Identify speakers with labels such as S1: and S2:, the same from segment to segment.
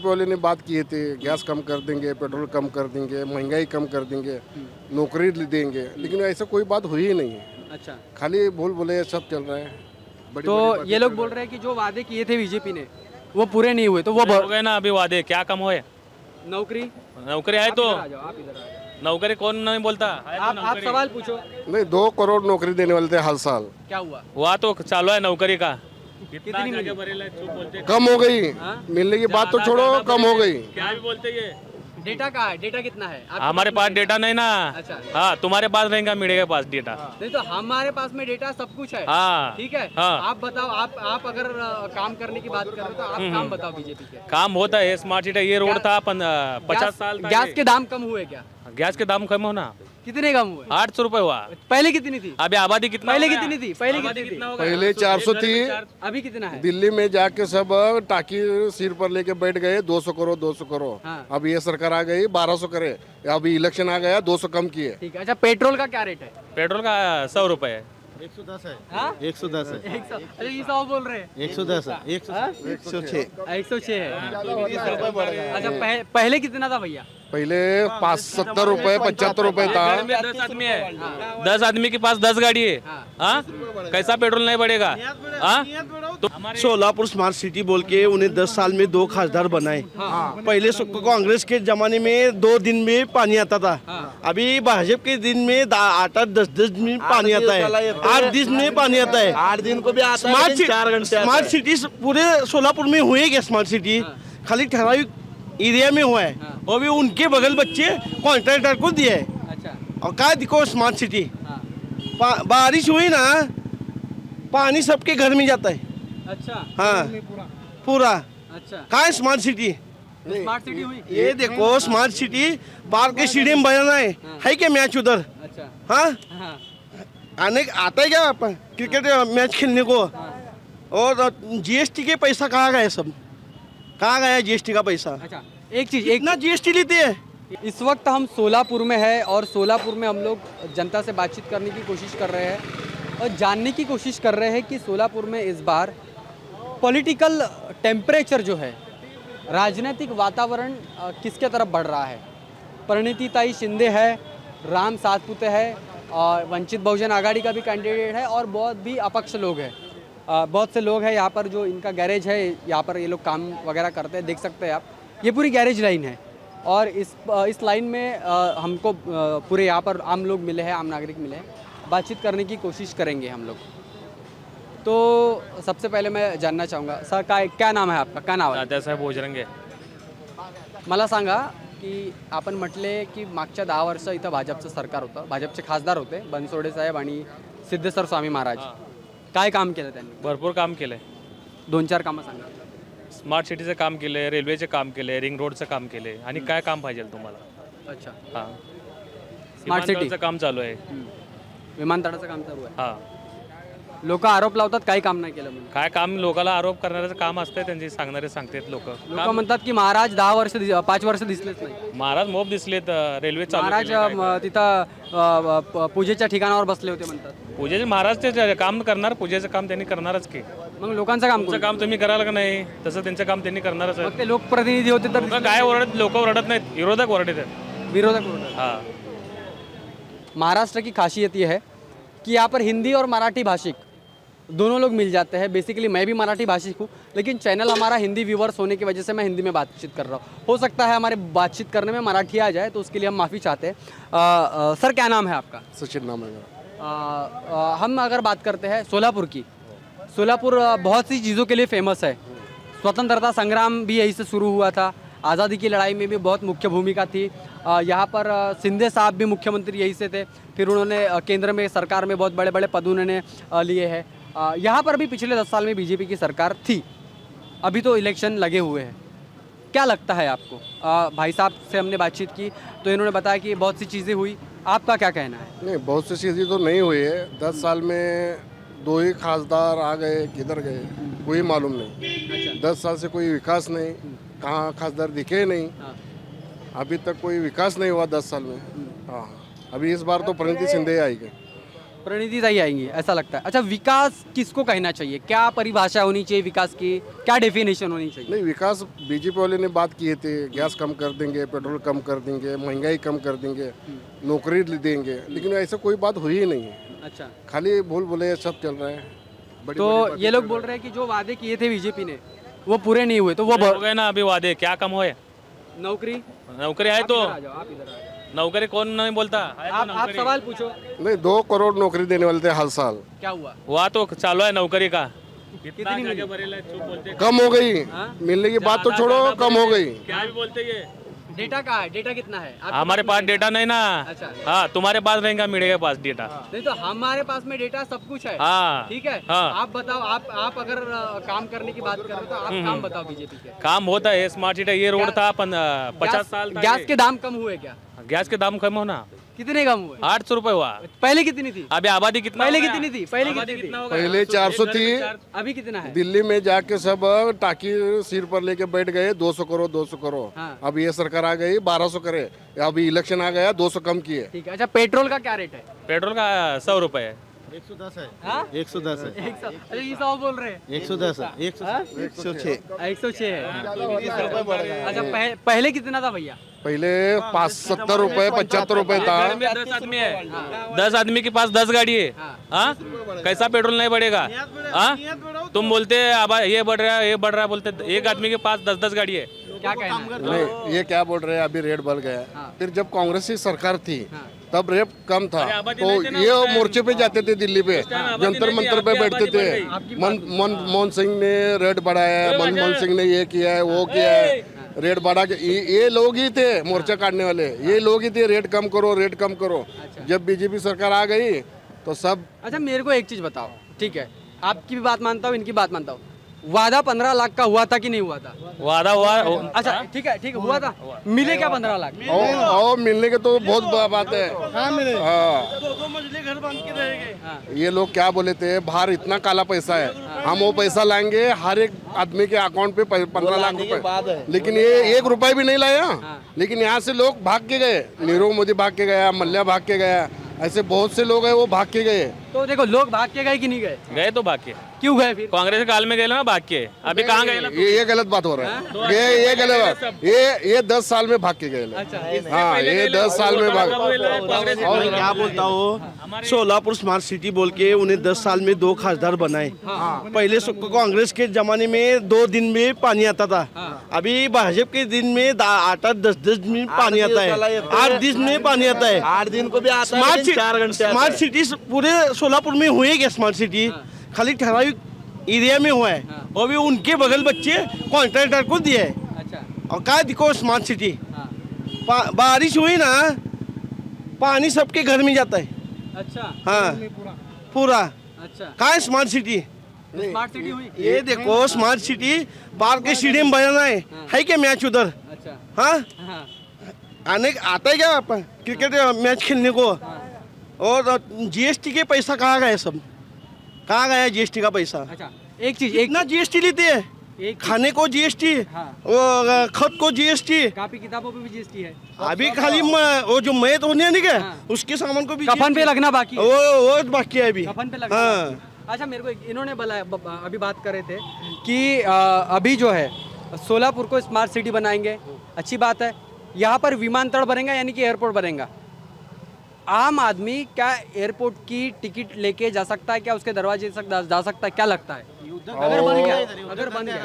S1: वाले ने बात किए थे, गैस कम कर देंगे, पेट्रोल कम कर देंगे, महंगाई कम कर देंगे, नौकरी देंगे, लेकिन ऐसा कोई बात हुई ही नहीं है।
S2: अच्छा,
S1: खाली भूल भुलैया सब चल रहा है।
S2: तो ये लोग बोल रहे हैं कि जो वादे किए थे बीजेपी ने वो पूरे नहीं हुए, तो वो
S3: हो गए ना अभी वादे, क्या कम हुए?
S2: नौकरी
S3: नौकरी है तो
S2: आ जाओ, आप इधर आ जाओ।
S3: नौकरी कौन नहीं बोलता है तो
S2: आप
S3: नौकरी।
S2: सवाल पूछो,
S1: नहीं, 2 करोड़ नौकरी देने वाले थे हर साल,
S2: क्या हुआ?
S3: हुआ तो चालू है नौकरी का।
S2: कितनी मिली?
S3: चुप बोलते
S1: कम हो गई।
S2: हाँ?
S1: मिलने की बात तो छोड़ो, कम हो गई।
S3: क्या भी बोलते ये।
S2: डेटा कहाँ है? डेटा कितना है आपके
S3: हमारे पास डेटा नहीं ना।
S2: अच्छा।
S3: हाँ, तुम्हारे पास रहेगा, मिलेगा पास डेटा।
S2: नहीं तो हमारे पास में डेटा सब कुछ है।
S3: हाँ
S2: ठीक है,
S3: हाँ।
S2: आप बताओ, आप अगर काम करने की बात कर रहे हो तो आप काम बताओ बीजेपी के।
S3: काम होता है स्मार्ट सिटी। ये रोड था 50 साल का।
S2: गैस के दाम कम हुए क्या?
S3: गैस के दाम कम होना,
S2: कितने कम हुए?
S3: 800 रुपए हुआ।
S2: पहले कितनी थी?
S3: अभी आबादी कितना
S2: पहले
S3: हो गया?
S2: कितनी थी? पहले
S3: आबादी
S2: कितनी थी?
S3: कितना हो गया?
S1: पहले 400 थी।
S2: अभी कितना है?
S1: दिल्ली में जाके सब टाकी सिर पर लेके बैठ गए, 200 करो 200 करो।
S2: हाँ।
S1: अब ये सरकार आ गई 1200 करे, अभी इलेक्शन आ गया 200 कम किए।
S2: ठीक है। अच्छा, पेट्रोल का क्या रेट है?
S3: पेट्रोल का 100 रुपए है।
S4: 110 है।
S2: हाँ?
S4: 110 है।
S2: 100। अच्छा, ये 100 बोल रहे हैं।
S4: 110 है।
S2: हाँ?
S4: 106।
S2: 106 है। अच्छा, पहले कितना था भैया?
S1: पहले 70 रुपए 75 रुपए था।
S3: घर में 10 आदमी है, 10 आदमी के पास 10 गाड़ी है। हाँ, कैसा पेट्रोल नहीं बढ़ेगा? हाँ, तो
S4: सोलापुर स्मार्ट सिटी बोल के उन्हें 10 साल में 2 खासदार बनाए। पहले कांग्रेस के जमाने में 2 दिन में पानी आता था। अभी भाजपा के दिन में 8-10 दिन में पानी आता है, 8 दिन में पानी आता है।
S5: 8 दिन को भी आता है, 4 घंटे आता
S4: स्मार्ट
S5: है।
S4: सिटी पूरे सोलापुर में हुए क्या? स्मार्ट सिटी खाली ठराविक एरिया में हुआ है, और भी उनके बगल बच्चे कॉन्ट्रैक्टर को दिए है।
S2: अच्छा।
S4: और क्या दिखो स्मार्ट सिटी,
S2: हाँ।
S4: बारिश हुई ना, पानी सबके घर में जाता है।
S2: अच्छा।
S4: हाँ, पूरा।
S2: अच्छा,
S4: कहाँ है स्मार्ट सिटी?
S2: स्मार्ट सिटी हुई।
S4: ये देखो स्मार्ट सिटी, पार्क के स्टेडियम बनाना है क्या मैच उधर?
S2: अच्छा।
S4: हाँ,
S2: हाँ।
S4: आता है क्या क्रिकेट मैच खेलने को? और जीएसटी के पैसा कहाँ गया? सब कहाँ गया जीएसटी का पैसा?
S2: अच्छा, एक चीज,
S4: इतना जीएसटी लेते हैं।
S2: इस वक्त हम सोलापुर में है और सोलापुर में हम लोग जनता से बातचीत करने की कोशिश कर रहे हैं और जानने की कोशिश कर रहे हैं कि सोलापुर में इस बार पॉलिटिकल टेम्परेचर जो है, राजनीतिक वातावरण किसके तरफ बढ़ रहा है। परिणीति शिंदे है, राम सातपुते है, और वंचित बहुजन आघाड़ी का भी कैंडिडेट है, और बहुत भी अपक्ष लोग हैं। बहुत से लोग हैं यहाँ पर जो इनका गैरेज है, यहाँ पर ये लोग काम वगैरह करते हैं, देख सकते हैं आप। ये पूरी गैरेज लाइन है और इस लाइन में हमको पूरे यहाँ पर आम लोग मिले हैं, आम नागरिक मिले हैं, बातचीत करने की कोशिश करेंगे हम लोग। तो सबसे पहले मैं जानना चाहूँगा सर, क्या नाम है आपका? क्या नाव आहे?
S3: दादासाहेब भोजरंगे.
S2: मला सांगा की आपण म्हटले की मागच्या 10 वर्ष इथं भाजपचं सरकार होतं, भाजपचे खासदार होते बनसोडे साहेब आणि सिद्धेश्वर स्वामी महाराज. काय काम केलं त्यांनी?
S3: भरपूर काम केलंय.
S2: 2-4 कामं सांगा.
S3: स्मार्ट सिटीचं काम केलंय, रेल्वेचे काम केलंय, रिंग रोडचं काम केलंय. आणि काय काम पाहिजे तुम्हाला?
S2: अच्छा.
S3: हां,
S2: स्मार्ट सिटी
S3: विमानतळाचं काम चालू आहे.
S2: विमानतळाचं काम चालू आहे.
S3: हां,
S2: लोक आरोप लावतात काही काम नाही केलं म्हणून.
S3: काय काम लोकाला आरोप करण्याचं काम असतंय, त्यांची सांगणारे सांगतात लोक.
S2: लोक म्हणतात की महाराज 5 वर्ष दिसलेच नाही.
S3: महाराज मोब दिसलेत, रेल्वे चालू
S2: महाराज
S3: केलंय.
S2: तिथं पूजेच्या ठिकाणावर बसले होते म्हणतात.
S3: पूजेचे महाराज ते काम करणार, पूजेचं काम त्यांनी करणारच की.
S2: मग लोकांचं काम
S3: तुमचं काम तुम्ही कराल का नाही? तसं त्यांचं काम त्यांनी करणारच आहे.
S2: मग ते लोकप्रतिनिधी होते तर
S3: लोकं काय ओरडत? लोक ओरडत नाहीत, विरोधक ओरडत आहेत.
S2: विरोधक होते.
S3: हां,
S2: महाराष्ट्र की खासियत ये है कि यहाँ पर हिंदी और मराठी भाषिक दोनों लोग मिल जाते हैं। बेसिकली मैं भी मराठी भाषिक हूँ, लेकिन चैनल हमारा हिंदी व्यूवर्स होने की वजह से मैं हिंदी में बातचीत कर रहा हूँ। हो सकता है हमारे बातचीत करने में मराठी आ जाए, तो उसके लिए हम माफ़ी चाहते हैं। सर, क्या नाम है आपका?
S1: सचिन नाम है मेरा।
S2: हम अगर बात करते हैं सोलापुर की, सोलापुर बहुत सी चीज़ों के लिए फेमस है। स्वतंत्रता संग्राम भी यहीं से शुरू हुआ था, आज़ादी की लड़ाई में भी बहुत मुख्य भूमिका थी। यहाँ पर शिंदे साहब भी मुख्यमंत्री यहीं से थे, फिर उन्होंने केंद्र में सरकार में बहुत बड़े बड़े पद उन्होंने लिए हैं। यहाँ पर भी पिछले 10 साल में बीजेपी की सरकार थी, अभी तो इलेक्शन लगे हुए हैं। क्या लगता है आपको? भाई साहब से हमने बातचीत की तो इन्होंने बताया कि बहुत सी चीज़ें हुई, आपका क्या कहना है?
S1: नहीं, बहुत सी चीज़ें तो नहीं हुई है। 10 साल में 2 ही खासदार आ गए, किधर गए कोई मालूम नहीं। 10 साल से कोई विकास नहीं, कहाँ खासदार दिखे नहीं, अभी तक कोई विकास नहीं हुआ 10 साल में। हाँ, अभी इस बार तो परिणीति शिंदे आएगी।
S2: प्रणितिताई आएंगी ऐसा लगता है। अच्छा, विकास किसको कहना चाहिए, क्या परिभाषा होनी चाहिए विकास की, क्या डेफिनेशन होनी चाहिए?
S1: नहीं, विकास बीजेपी वाले ने बात किए थे, गैस कम कर देंगे, पेट्रोल कम कर देंगे, महंगाई कम कर देंगे, नौकरी देंगे, लेकिन ऐसा कोई बात हुई ही नहीं है।
S2: अच्छा,
S1: खाली भूल भुलैया सब चल रहा है। बड़ी
S2: तो
S1: बड़ी बातें
S2: ये लोग
S1: कर
S2: बोल रहे हैं कि जो वादे किए थे बीजेपी ने वो पूरे नहीं हुए, तो वो
S3: हो गए ना अभी वादे, क्या कम हुए?
S2: नौकरी
S3: नौकरी है तो
S2: आ जाओ, आप इधर आ जाओ।
S3: नौकरी कौन नहीं बोलता है तो
S2: आप सवाल पूछो,
S1: नहीं, 2 करोड़ नौकरी देने वाले थे हर साल,
S2: क्या हुआ?
S3: वहाँ तो चालू है नौकरी का।
S2: कितनी मिली?
S1: कम हो गई। मिलने की बात तो छोड़ो, कम हो गई।
S3: क्या भी बोलते ये?
S2: डेटा का है, डेटा कितना है आपके
S3: हमारे पास डेटा नहीं ना।
S2: अच्छा।
S3: हाँ, तुम्हारे पास रहेगा, मेरे के पास डेटा।
S2: नहीं तो हमारे पास में डेटा सब कुछ है।
S3: हाँ
S2: ठीक है,
S3: हाँ।
S2: आप बताओ, आप अगर काम करने की बात कर रहे हो तो आप काम बताओ बीजेपी के।
S3: काम होता है, स्मार्ट सिटी ये रोड था 50 साल था
S2: गैस
S3: ये।
S2: के दाम कम हुए क्या?
S3: गैस के दाम कम होना,
S2: कितने कम हुए?
S3: 800 रुपए हुआ।
S2: पहले कितनी थी?
S3: अभी आबादी कितना
S2: पहले
S3: हो गया?
S2: कितनी थी? पहले
S3: आबादी
S2: कितनी थी?
S3: कितना हो गया?
S1: पहले 400 थी,
S2: अभी कितना है?
S1: दिल्ली में जाके सब टाकी सिर पर लेके बैठ गए, 200 करो 200 करो।
S2: हाँ।
S1: अब ये सरकार आ गई 1200 करे, अभी इलेक्शन आ गया 200 कम किए।
S2: ठीक है। अच्छा, पेट्रोल का क्या रेट है?
S3: पेट्रोल का 100 रुपए है।
S4: 110 है,
S2: हाँ?
S4: 110 है,
S2: 100। अच्छा, ये 100 बोल रहे हैं।
S4: 110 है,
S2: हाँ?
S4: 106।
S2: 106 है। अच्छा, पहले कितना था भैया?
S1: पहले 70 रुपए 75 रुपए था।
S3: घर में 10 आदमी है, 10 आदमी के पास 10 गाड़ी है। हाँ, कैसा पेट्रोल नहीं बढ़ेगा? हाँ, तुम बोलते ये बढ़ रहा है, ये बढ़ रहा है, बोलते एक आदमी के पास 10 गाड़ी है।
S2: क्या कहना है?
S1: नहीं, ये क्या बोल रहे हैं, अभी रेट बढ़ गया।
S2: हाँ।
S1: फिर जब कांग्रेस की सरकार थी तब रेट कम था,
S3: आबादी
S1: तो
S3: नहीं थे ना
S1: ये
S3: उस टाइम।
S1: मोर्चे पे जाते थे दिल्ली पे,
S3: आबादी
S1: जंतर
S3: नहीं थी,
S1: मंतर पे
S3: आपकी
S1: बैठते
S3: आबादी
S1: थे।
S3: बढ़ गई।
S1: मनमोहन सिंह ने रेट बढ़ाया है, मनमोहन सिंह ने ये किया है, वो किया है, रेट बढ़ा के ये लोग ही थे मोर्चा काटने वाले, ये लोग ही थे, रेट कम करो, रेट कम करो। जब बीजेपी सरकार आ गई तो सब।
S2: अच्छा, मेरे को एक चीज बताओ, ठीक है, आपकी भी बात मानता हूँ, इनकी बात मानता हूँ, वादा 15 लाख का हुआ था कि नहीं हुआ था?
S3: वादा हुआ।
S2: अच्छा, ठीक है, ठीक है, हुआ था। मिले क्या 15 लाख?
S1: और मिलने के तो बहुत बात है। हाँ,
S4: 2 मंजिले घर बन के रहेंगे।
S2: हाँ।
S1: ये लोग क्या बोले थे, बाहर इतना काला पैसा है, हम वो पैसा लाएंगे हर एक आदमी के अकाउंट पे 15 लाख रुपए, लेकिन ये 1 रुपया भी नहीं लाया। लेकिन यहाँ से लोग भाग के गए, नीरव मोदी भाग के गया, मल्ल्या भाग के गया, ऐसे बहुत से लोग हैं वो भाग के गए।
S2: तो देखो, लोग भाग के गए कि नहीं गए?
S3: गए तो भाग के,
S2: क्यों गए फिर?
S3: कांग्रेस के काल में गए ना भाग के। अभी कहाँ गए ना?
S1: ये गलत बात हो रहा है, ये गलत बात। ये 10 साल में भाग के गए लोग।
S2: अच्छा,
S1: हाँ, ये 10 साल में भाग।
S4: और क्या बोलता हूँ, सोलापुर स्मार्ट सिटी बोल के उन्हें 10 साल में 2 खासदार बनाए। पहले कांग्रेस के जमाने में 2 दिन में पानी आता था, अभी भाजपा के दिन में 8-8 10-10 दिन पानी आता है, 8 दिन में पानी आता है।
S5: 8 दिन को भी आता है, लेकिन 4 घंटे आता
S4: स्मार्ट
S5: है।
S4: सिटी पूरे सोलापुर में हुए क्या? स्मार्ट सिटी खाली ठहरावी एरिया में हुआ है, वो भी उनके बगल बच्चे कॉन्ट्रैक्टर को दिए है।
S2: अच्छा,
S4: और क्या दिखो स्मार्ट सिटी,
S2: हाँ,
S4: बारिश हुई ना, पानी सबके घर में जाता है।
S2: अच्छा,
S4: हाँ, पूरा
S2: अच्छा,
S4: कहाँ है स्मार्ट सिटी?
S2: स्मार्ट सिटी हुई।
S4: ये देखो स्मार्ट सिटी, बाहर के स्टेडियम बनाना है क्या मैच उधर?
S2: अच्छा,
S4: हाँ,
S2: हाँ,
S4: आता है क्या आप क्रिकेट मैच खेलने को? और जीएसटी के पैसा कहाँ गया? सब कहाँ गया जीएसटी का पैसा?
S2: अच्छा, एक चीज,
S4: इतना जीएसटी लेते हैं,
S2: एक
S4: खाने को जीएसटी,
S2: हाँ।
S4: वो खत को जीएसटी,
S2: कापी किताबों पे भी जीएसटी है,
S4: अभी खाली वो जो मैत होने नहीं क्या,
S2: हाँ।
S4: उसके सामान को भी
S2: कफन पे लगना बाकी है।
S4: वो बाकी है अभी।
S2: कफन पे लगना
S4: हाँ।
S2: बाकी है। अच्छा, मेरे को इन्होंने अभी बात कर रहे थे कि अभी जो है सोलापुर को स्मार्ट सिटी बनाएंगे, अच्छी बात है, यहाँ पर विमानतल बनेगा यानी कि एयरपोर्ट बनेगा। आम आदमी क्या एयरपोर्ट की टिकट लेके जा सकता है क्या? उसके दरवाजे तक जा सकता है? क्या लगता है अगर बन गया? अगर बन गया,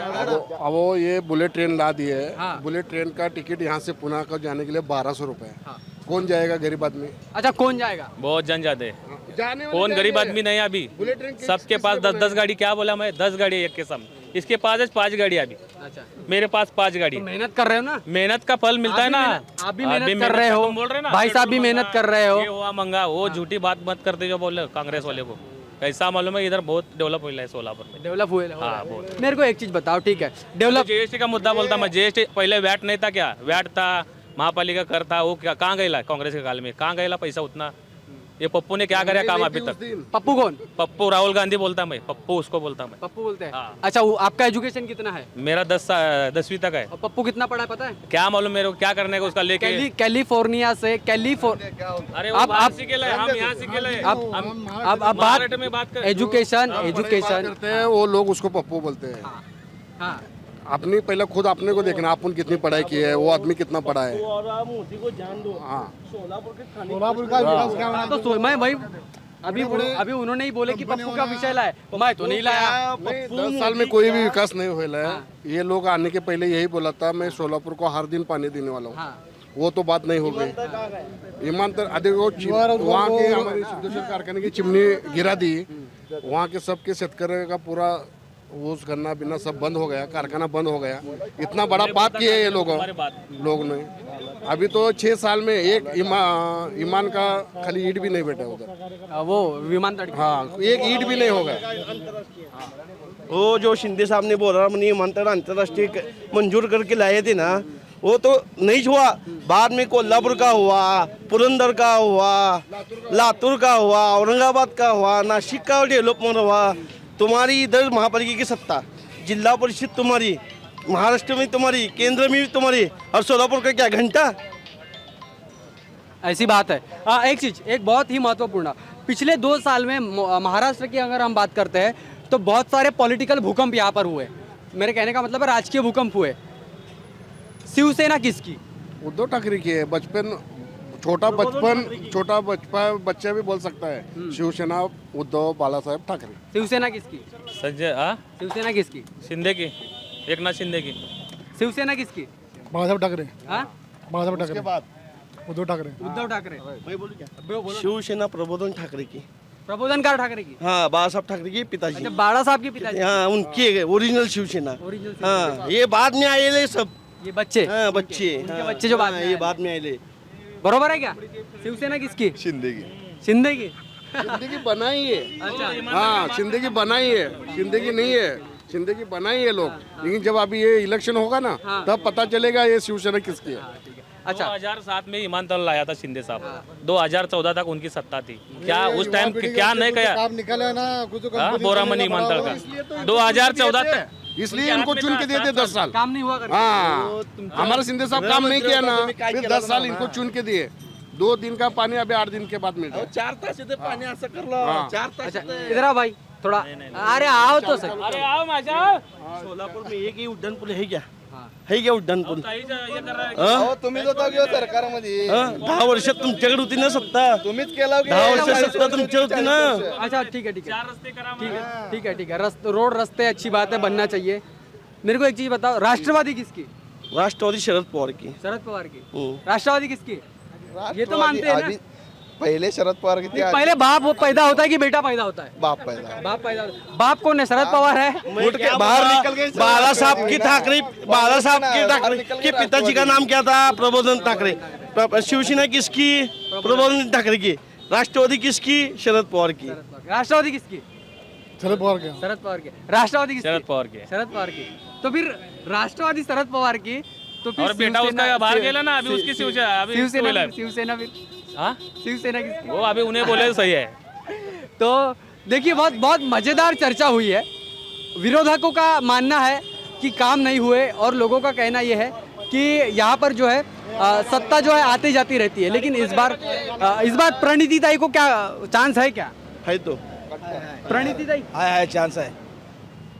S1: अब वो ये बुलेट ट्रेन ला दी है।
S2: हाँ।
S1: बुलेट ट्रेन का टिकट यहाँ से पुणे को जाने के लिए 1200 रुपए है।
S2: हाँ।
S1: कौन जाएगा गरीब आदमी?
S2: अच्छा, कौन जाएगा?
S3: बहुत जन जाते हैं।
S1: जाने वाले
S3: कौन गरीब
S1: जाएंगे।
S3: आदमी नहीं है अभी?
S1: बुलेट ट्रेन
S3: सबके पास 10-10 गाड़ी। क्या बोला मैं? 10 गाड़ी एक के सामने, इसके पास है 5 गाड़ी अभी,
S2: अच्छा,
S3: मेरे पास 5 गाड़ी।
S2: तो मेहनत कर रहे हो ना,
S3: मेहनत का फल मिलता है ना।
S2: आप भी मेहनत कर रहे हो,
S3: तुम बोल रहे ना
S2: भाई साहब भी मेहनत कर रहे हो।
S3: ये हुआ मंगा, वो झूठी बात मत करते जो बोले कांग्रेस वाले को। कैसा मालूम है, इधर बहुत डेवलप हुआ है सोलापुर में।
S2: डेवलप हुए हो
S3: हाँ,
S2: रहा है।
S3: बहुत।
S2: मेरे को एक चीज बताओ, ठीक है, डेवलप
S3: जीएसटी का मुद्दा बोलता मैं। जीएसटी पहले वैट नहीं था क्या? वैट था, महापालिका कर था, वो क्या कहाँ गया कांग्रेस के काल में? कहाँ गया पैसा उतना? ये पप्पू ने क्या कराया काम अभी तक?
S2: पप्पू कौन?
S3: पप्पू राहुल गांधी बोलता मैं, पप्पू उसको बोलता मैं।
S2: पप्पू बोलते हैं।
S3: हाँ।
S2: अच्छा, आपका एजुकेशन कितना है?
S3: मेरा 10वीं तक है।
S2: और पप्पू कितना पढ़ा है पता है?
S3: क्या मालूम मेरे को, क्या करने का उसका लेके।
S2: कैलिफोर्निया से
S3: अरे वो बाहर सीखेला है, हम यहाँ सीखेला है।
S2: अब
S3: महाराष्ट्र में बात कर।
S2: एजुकेशन
S1: करते हैं वो लोग, उसको पप्पू बोलते हैं।
S2: हाँ।
S1: अपनी पहले खुद अपने को देखना, अपन कितनी पढ़ाई की है, वो आदमी कितना पढ़ा है।
S4: और आप मोदी को जान दो।
S1: हाँ,
S4: सोलापुर के खाने
S6: सोलापुर का विकास क्या होना
S2: तो मैं भाई अभी उन्होंने ही बोले कि पप्पू का विषय लाए, मैं तो नहीं लाया।
S1: 10 साल में कोई भी विकास नहीं हुआ है। ये लोग आने के पहले यही बोला था, मैं सोलापुर को हर दिन पानी देने वाला हूँ।
S2: हाँ।
S1: वो तो बात नहीं हो गई। ईमानदार अधिक वहाँ के हमारे सिद्धेश्वर कारखाने की चिमनी गिरा दी, वहाँ के सबके शेतकरी का पूरा वो गन्ना बिना सब बंद हो गया, कारखाना बंद हो गया। इतना बड़ा बात किया ये लोग ने। अभी तो 6 साल में एक ईमान का खाली ईट भी नहीं बैठा उधर।
S2: वो विमानतल।
S1: हाँ, एक ईट भी नहीं होगा।
S4: वो जो शिंदे साहब ने बोला मनी विमानतल अंतर्राष्ट्रीय मंजूर करके लाए थे ना, वो तो नहीं हुआ। बाद में कोल्हापुर का हुआ, पुरंदर का हुआ, लातूर का हुआ, औरंगाबाद का हुआ, नासिक का डेवलपमेंट हुआ। तुम्हारी इधर महापालिका की सत्ता, जिला परिषद तुम्हारी, महाराष्ट्र में तुम्हारी, केंद्र में भी तुम्हारी, और सोलापुर का क्या घंटा।
S2: ऐसी बात है। एक चीज, एक बहुत ही महत्वपूर्ण, पिछले 2 साल में महाराष्ट्र की अगर हम बात करते हैं तो बहुत सारे पॉलिटिकल भूकंप यहाँ पर हुए। मेरे कहने का मतलब है राजकीय भूकंप हुए। शिवसेना किसकी?
S1: उद्धव ठाकरे की है। छोटा बच्चा भी बोल सकता है शिवसेना उद्धव बाला साहेब ठाकरे।
S2: शिवसेना किसकी?
S3: संजय
S2: शिवसेना किसकी?
S3: शिंदे की, एकनाथ शिंदे की।
S2: शिवसेना किसकी?
S6: बाळासाहेब ठाकरे,
S2: हाँ?
S6: बाळासाहेब ठाकरे, उद्धव ठाकरे।
S2: उद्धव ठाकरे।
S4: मैं बोलूं क्या? शिवसेना प्रबोधन ठाकरे की।
S2: प्रबोधनकार ठाकरे की।
S4: हाँ, बाला साहब ठाकरे की पिताजी।
S2: अच्छा, बाड़ा साहब के पिताजी।
S4: हाँ, उनकी ओरिजिनल शिवसेना।
S2: ओरिजिनल
S4: हाँ, ये बाद में आए सब।
S2: ये बच्चे।
S4: हाँ, बच्चे।
S2: उनके बच्चे जो बाद में
S4: ये
S2: आए।
S4: बाद में आए।
S2: बरोबर है क्या? शिवसेना किसकी?
S1: शिंदे की।
S2: शिंदे की।
S1: शिंदे की बनाई है।
S2: अच्छा।
S1: हाँ, शिंदे की बनाई है, शिंदे की नहीं है। शिंदे की बनाई है लोग, लेकिन जब अभी ये इलेक्शन होगा ना, तब पता चलेगा ये शिवसेना किसकी है।
S2: अच्छा।
S3: 2007 में विमानतल लाया था शिंदे साहब। 2014 तक उनकी सत्ता थी। क्या उस टाइम क्या नहीं किया?
S6: काम निकला है ना कुछ।
S3: बोरामनी विमानतल का 2014 तक।
S1: इसलिए इनको चुन के दिए थे 10 साल।
S2: काम नहीं हुआ करके।
S1: हाँ, हमारे शिंदे साहब काम नहीं किया ना, फिर 10 साल इनको चुन के दिए। 2 दिन का पानी अभी 8 दिन के बाद मिल रहा है।
S4: 4 तास येते पाणी असं करलं. 4 तास
S2: अच्छा, इधर आओ भाई थोड़ा। अरे आओ तो सही।
S3: अरे आओ माझ्या।
S4: सोलापुर में एक ही उड्डाण पूल है क्या? है क्या उड्डाण पूल?
S3: हे कर रहा है।
S5: तुम्हीच होता की सरकारमध्ये
S4: 10 वर्षात तुमच्याकडे होती ना सत्ता.
S5: तुम्हीच केला की
S4: 10 वर्षात सत्ता तुमच्याकडे होती ना.
S2: अच्छा, ठीक है ठीक है
S3: 4 रस्ते करा
S2: ठीक है। रोड रास्ते अच्छी बात है, बनना चाहिए। मेरे को एक चीज बताओ, राष्ट्रवादी किसकी?
S4: राष्ट्रवादी शरद पवार की.
S2: शरद पवार की। राष्ट्रवादी किसकी? ये तो मानते हैं ना।
S5: पहिले शरद पवार की
S2: ये पहले बाप पैदा होता है कि बेटा पैदा होता है?
S5: बाप पैदा.
S2: बाप पैदा होता है। बाप कौन है? शरद पवार है।
S4: उठ के बाहर निकल गए. बाला साहब की ठाकरे के पिताजी का नाम क्या था? प्रबोधन ठाकरे. शिवसेना किसकी? प्रबोधन ठाकरे की. राष्ट्रवादी किसकी? शरद पवार की.
S2: राष्ट्रवादी किसकी?
S6: शरद पवार के.
S2: शरद पवार की। राष्ट्रवादी किसकी?
S3: शरद पवार के।
S2: शरद पवार की। तो फिर राष्ट्रवादी शरद पवार की, तो फिर
S3: और बेटा उसका बाहर गेला ना, अभी उसकी शिवसेना अभी
S2: शिवसेना फिर
S3: हाँ,
S2: शिवसेना किसकी?
S3: वो अभी उन्हें बोले तो सही है।
S2: तो देखिए, बहुत बहुत मज़ेदार चर्चा हुई है। विरोधकों का मानना है कि काम नहीं हुए, और लोगों का कहना यह है कि यहाँ पर जो है सत्ता जो है आती जाती रहती है। लेकिन इस बार प्रणीति ताई को क्या चांस है? क्या
S4: है तो
S2: प्रणीति ताई?
S5: है चांस है.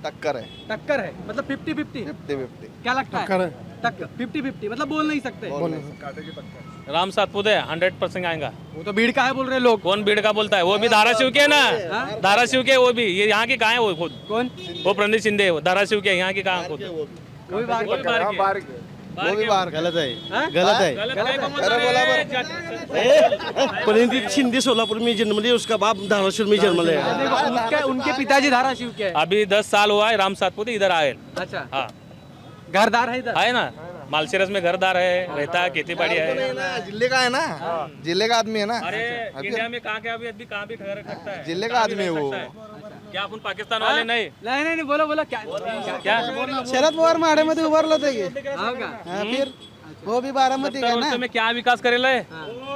S5: टक्कर है.
S2: टक्कर है मतलब 50-50?
S5: 50-50.
S2: क्या लगता है?
S6: टक्कर है.
S2: टक्कर 50-50 मतलब बोल नहीं सकते।
S3: राम सातपुते 100% आएगा।
S2: वो तो भीड़ का है बोल रहे लोग।
S3: कौन भीड़ का बोलता है? वो भी धाराशिव के है ना। धाराशिव के वो भी, ये यहाँ की कहाँ है? वो खुद
S2: कौन?
S3: वो प्रणीत शिंदे धाराशिव के, यहाँ की कहाँ खुद?
S2: वो भी बाहर के।
S5: वो भी बाहर
S4: गलत है.
S2: हाँ?
S4: गलत है. प्रणीत शिंदे सोलापुर में जन्म लिया, उसका बाप धाराशिव में जन्म लिया.
S2: देखो, उनके पिताजी धाराशिव के हैं।
S3: अभी 10 साल हुआ है राम सातपुते इधर आए।
S2: अच्छा,
S3: हाँ,
S2: घरदार है इधर।
S3: है ना, मालशेरस में घरदार है, रहता है, खेती बाड़ी है।
S5: जिले का है ना, जिले का आदमी है ना.
S3: अरे इंडिया में कहाँ के अभी कहाँ भी ठहर सकता है।
S5: जिले का आदमी है वो.
S3: क्या अपन पाकिस्तान वाले नहीं?
S2: नहीं बोलो क्या?
S3: क्या
S6: शरद पवार माड्यामध्ये उभारलं ते.
S2: हो का?
S6: फिर
S5: वो भी बारामती
S3: 70 वर्ष में क्या विकास करेला है?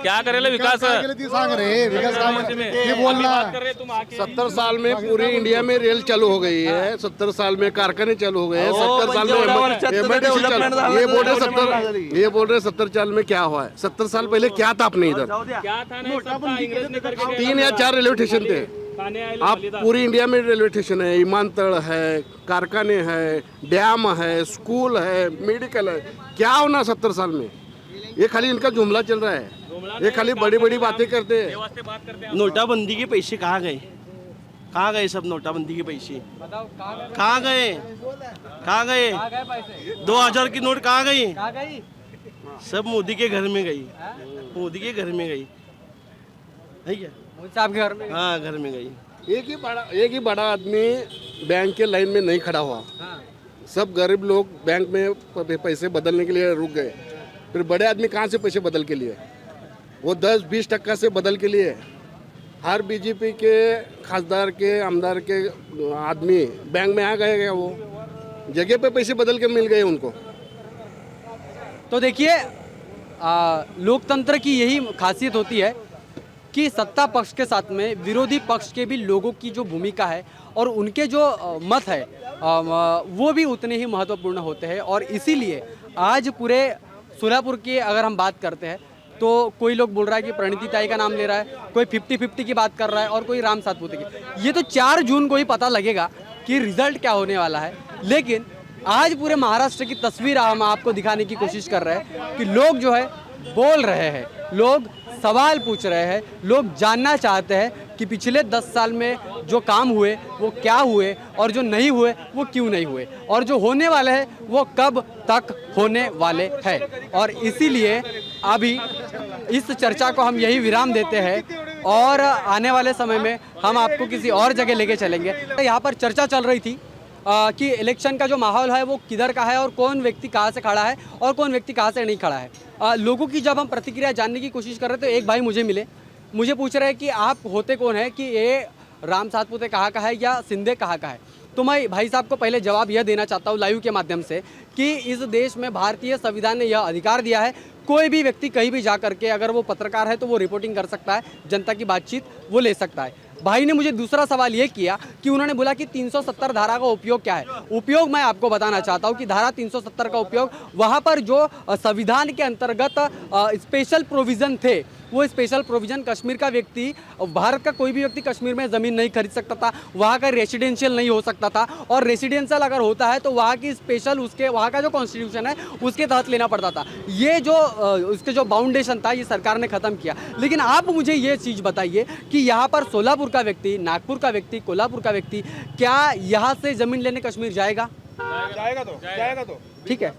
S3: क्या करेला विकास?
S6: ती सांग रे विकास काम
S3: ये
S6: बोलना
S3: बात कर रहे तुम आके
S1: 70 साल में पूरी इंडिया में रेल चालू हो गई है, 70 साल में कारखाने चालू हो गए हैं, 70 साल में MIDC चालू। ये बोल रहे 70 साल में क्या हुआ है? 70 साल पहले क्या था अपने इधर?
S3: क्या था नहीं सब था, इंग्रेज ने करके
S1: 3 या 4 रेलवे स्टेशन थे।
S3: खाने आए
S1: आप पूरी इंडिया में रेलवे स्टेशन है, विमानतल है, कारखाने है, डैम है, स्कूल है, मेडिकल है। क्या होना 70 साल में? ये खाली इनका जुमला चल रहा है, ये खाली बड़ी बड़ी बातें करते हैं।
S3: वास्ते बात करते हैं।
S4: नोटाबंदी के पैसे कहाँ गए? कहाँ गए सब नोटाबंदी के पैसे?
S2: बताओ
S4: कहाँ गए? कहाँ गए?
S2: गए पैसे
S4: 2000 की नोट कहाँ गई?
S2: कहाँ गई?
S4: सब मोदी के घर में गई, मोदी के घर में गई है क्या?
S2: मोदी साहब के घर में
S4: हाँ घर में गई।
S1: एक ही बड़ा आदमी बैंक के लाइन में नहीं खड़ा हुआ।
S2: हाँ।
S1: सब गरीब लोग बैंक में पैसे बदलने के लिए रुक गए। फिर बड़े आदमी कहाँ से पैसे बदल के लिए? वो 10-20% से बदल के लिए। हर बीजेपी के खासदार के आमदार के आदमी बैंक में आ गए क्या? वो जगह पे पैसे बदल के मिल गए उनको।
S2: तो देखिए लोकतंत्र की यही खासियत होती है कि सत्ता पक्ष के साथ में विरोधी पक्ष के भी लोगों की जो भूमिका है और उनके जो मत है वो भी उतने ही महत्वपूर्ण होते हैं। और इसीलिए आज पूरे सोलापुर की अगर हम बात करते हैं तो कोई लोग बोल रहा है कि प्रणिति ताई का नाम ले रहा है, कोई 50-50 की बात कर रहा है और कोई राम सातपुते की। ये तो 4 जून को ही पता लगेगा कि रिजल्ट क्या होने वाला है। लेकिन आज पूरे महाराष्ट्र की तस्वीर हम आपको दिखाने की कोशिश कर रहे हैं कि लोग जो है बोल रहे हैं, लोग सवाल पूछ रहे हैं, लोग जानना चाहते हैं कि पिछले 10 साल में जो काम हुए वो क्या हुए और जो नहीं हुए वो क्यों नहीं हुए और जो होने वाले हैं वो कब तक होने वाले हैं। और इसीलिए अभी इस चर्चा को हम यही विराम देते हैं और आने वाले समय में हम आपको किसी और जगह लेके चलेंगे। यहाँ पर चर्चा चल रही थी कि इलेक्शन का जो माहौल है वो किधर का है और कौन व्यक्ति कहाँ से खड़ा है और कौन व्यक्ति कहाँ से नहीं खड़ा है। लोगों की जब हम प्रतिक्रिया जानने की कोशिश कर रहे तो एक भाई मुझे मिले, मुझे पूछ रहे हैं कि आप होते कौन है, कि ये राम सातपुते कहाँ का है या सिंधे कहाँ का है। तो मैं भाई साहब को पहले जवाब यह देना चाहता हूँ लाइव के माध्यम से कि इस देश में भारतीय संविधान ने यह अधिकार दिया है, कोई भी व्यक्ति कहीं भी जा करके अगर वो पत्रकार है तो वो रिपोर्टिंग कर सकता है, जनता की बातचीत वो ले सकता है। भाई ने मुझे दूसरा सवाल ये किया कि उन्होंने बोला कि 370 धारा का उपयोग क्या है। उपयोग मैं आपको बताना चाहता हूँ कि धारा 370 का उपयोग वहाँ पर जो संविधान के अंतर्गत स्पेशल प्रोविज़न थे, वो स्पेशल प्रोविज़न कश्मीर का व्यक्ति, भारत का कोई भी व्यक्ति कश्मीर में ज़मीन नहीं खरीद सकता था, वहाँ का रेसिडेंशियल नहीं हो सकता था और रेसिडेंशियल अगर होता है तो वहाँ की स्पेशल उसके वहाँ का जो कॉन्स्टिट्यूशन है उसके तहत लेना पड़ता था। ये जो उसके जो बाउंडेशन था ये सरकार ने ख़त्म किया। लेकिन आप मुझे ये चीज़ बताइए कि यहाँ पर सोलापुर का व्यक्ति, नागपुर का व्यक्ति, कोल्हापुर का व्यक्ति क्या यहाँ से ज़मीन लेने कश्मीर जाएगा?
S5: जाएगा तो
S2: ठीक है,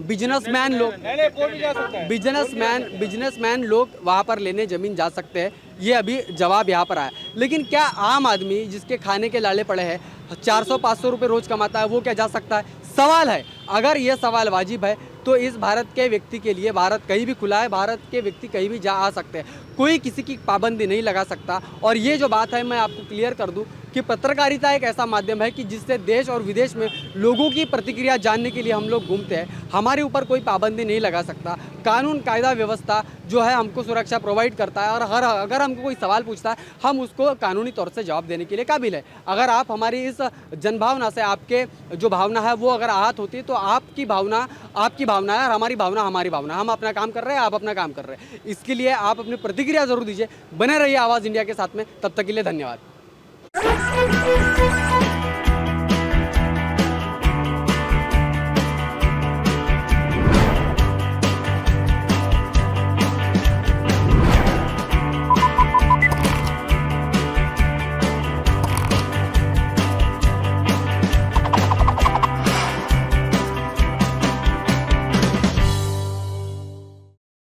S2: बिजनेसमैन लोग बिजनेसमैन लोग वहाँ पर लेने ज़मीन जा सकते हैं, ये अभी जवाब यहाँ पर आया। लेकिन क्या आम आदमी जिसके खाने के लाले पड़े हैं, 400-500 रुपये रोज़ कमाता है, वो क्या जा सकता है? सवाल है। अगर ये सवाल वाजिब है तो इस भारत के व्यक्ति के लिए भारत कहीं भी खुला है, भारत के व्यक्ति कहीं भी जा आ सकते हैं, कोई किसी की पाबंदी नहीं लगा सकता। और ये जो बात है मैं आपको क्लियर कर दूं कि पत्रकारिता एक ऐसा माध्यम है कि जिससे देश और विदेश में लोगों की प्रतिक्रिया जानने के लिए हम लोग घूमते हैं, हमारे ऊपर कोई पाबंदी नहीं लगा सकता। कानून कायदा व्यवस्था जो है हमको सुरक्षा प्रोवाइड करता है और अगर हमको कोई सवाल पूछता है हम उसको कानूनी तौर से जवाब देने के लिए काबिल है। अगर आप हमारी इस जनभावना से, आपके जो भावना है वो अगर आहत होती है तो आपकी भावना है और हमारी भावना हमारी भावना। हम अपना काम कर रहे हैं, आप अपना काम कर रहे हैं, इसके लिए आप अपनी प्रतिक्रिया जरूर दीजिए। बने रहिए आवाज़ इंडिया के साथ में, तब तक के लिए धन्यवाद।